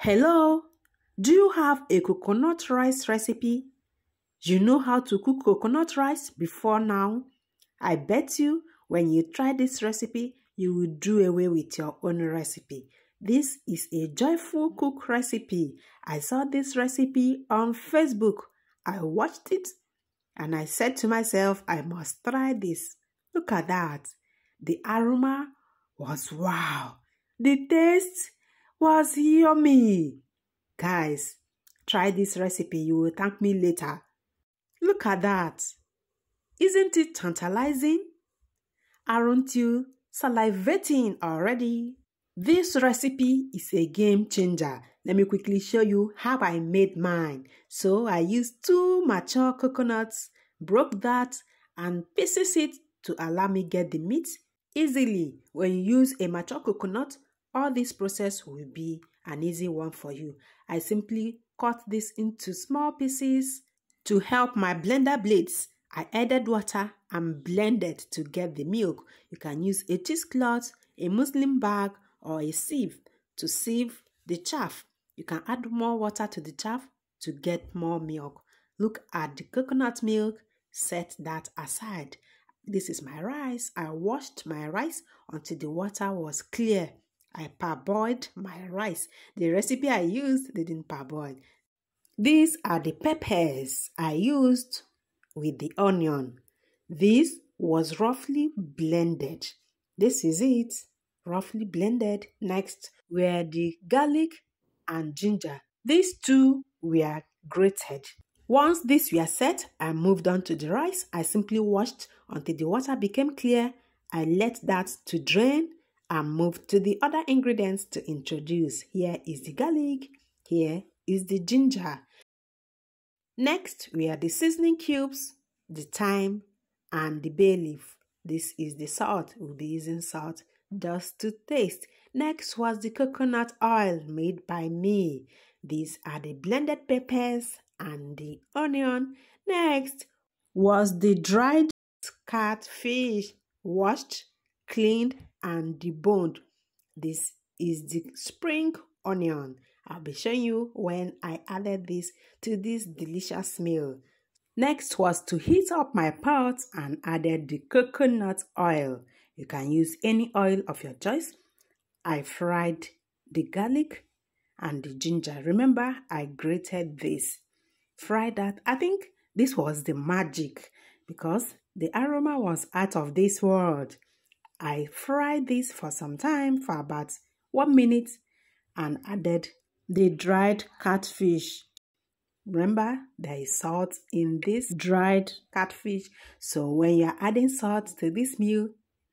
Hello, do you have a coconut rice recipe? You know how to cook coconut rice before now? I bet you when you try this recipe, you will do away with your own recipe. This is a joyful cook recipe. I saw this recipe on Facebook. I watched it and I said to myself, I must try this. Look at that. The aroma was wow. The taste was yummy. Guys, try this recipe. You will thank me later. Look at that. Isn't it tantalizing? Aren't you salivating already? This recipe is a game changer. Let me quickly show you how I made mine. So I used 2 mature coconuts, broke that and pieces it to allow me get the meat easily. When you use a mature coconut, all this process will be an easy one for you. I simply cut this into small pieces. To help my blender blades, I added water and blended to get the milk. You can use a cheesecloth, a muslin bag, or a sieve to sieve the chaff. You can add more water to the chaff to get more milk. Look at the coconut milk, set that aside. This is my rice. I washed my rice until the water was clear. I parboiled my rice. The recipe I used didn't parboil. These are the peppers I used with the onion. This was roughly blended. This is it, roughly blended. Next were the garlic and ginger. These 2 were grated. Once these were set, I moved on to the rice. I simply washed until the water became clear. I let that to drain and moved to the other ingredients to introduce. Here is the garlic. Here is the ginger. Next, we are the seasoning cubes, the thyme, and the bay leaf. This is the salt. We'll be using salt just to taste. Next was the coconut oil made by me. These are the blended peppers and the onion. Next was the dried catfish, washed, cleaned, and deboned. This is the spring onion. I'll be showing you when I added this to this delicious meal. Next was to heat up my pot and added the coconut oil. You can use any oil of your choice. I fried the garlic and the ginger. Remember, I grated this. Fried that. I think this was the magic because the aroma was out of this world. I fried this for some time, for about 1 minute, and added the dried catfish. Remember, there is salt in this dried catfish. So when you're adding salt to this meal,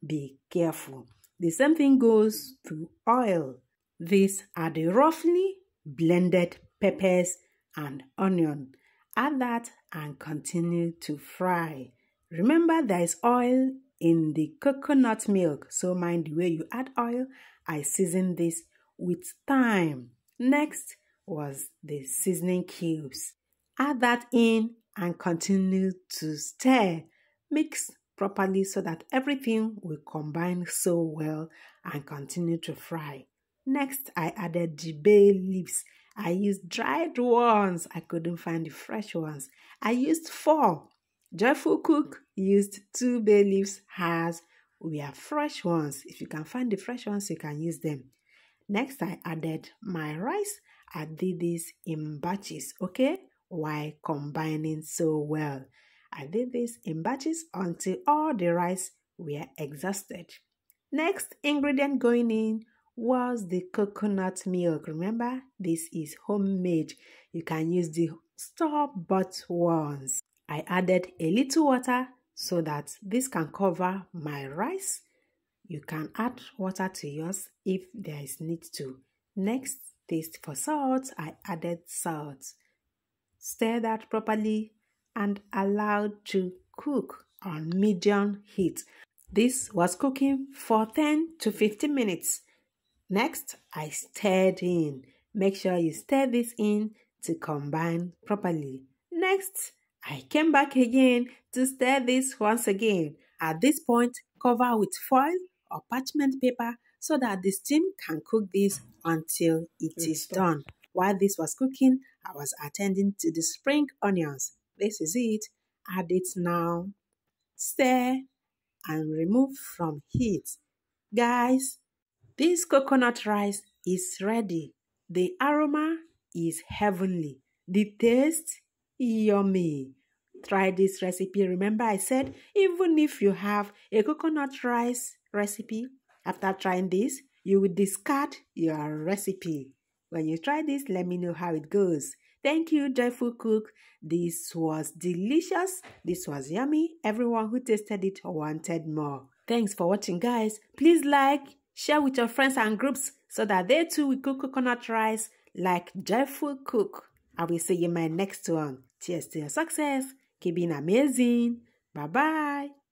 be careful. The same thing goes to oil. These are the roughly blended peppers and onion. Add that and continue to fry. Remember, there is oil in the coconut milk. So mind the way you add oil. I season this with thyme. Next was the seasoning cubes. Add that in and continue to stir. Mix properly so that everything will combine so well and continue to fry. Next, I added the bay leaves. I used dried ones. I couldn't find the fresh ones. I used 4. Joyful Cook used 2 bay leaves as we are fresh ones. If you can find the fresh ones, you can use them. Next, I added my rice. I did this in batches, okay? While combining so well. I did this in batches until all the rice were exhausted. Next ingredient going in was the coconut milk. Remember, this is homemade. You can use the store-bought ones. I added a little water so that this can cover my rice. You can add water to yours if there is need to. Next, taste for salt. I added salt. Stir that properly and allow to cook on medium heat. This was cooking for 10 to 15 minutes. Next, I stirred in. Make sure you stir this in to combine properly. Next, I came back again to stir this once again. At this point, cover with foil or parchment paper so that the steam can cook this until it is done. While this was cooking, I was attending to the spring onions. This is it. Add it now. Stir and remove from heat. Guys, this coconut rice is ready. The aroma is heavenly. The taste, yummy. Try this recipe. Remember I said, even if you have a coconut rice recipe, after trying this, you will discard your recipe. When you try this, let me know how it goes. Thank you, Joyful Cook. This was delicious. This was yummy. Everyone who tasted it wanted more. Thanks for watching, guys. Please like, share with your friends and groups so that they too will cook coconut rice like Joyful Cook. I will see you in my next one. Cheers to your success. Keep being amazing. Bye-bye.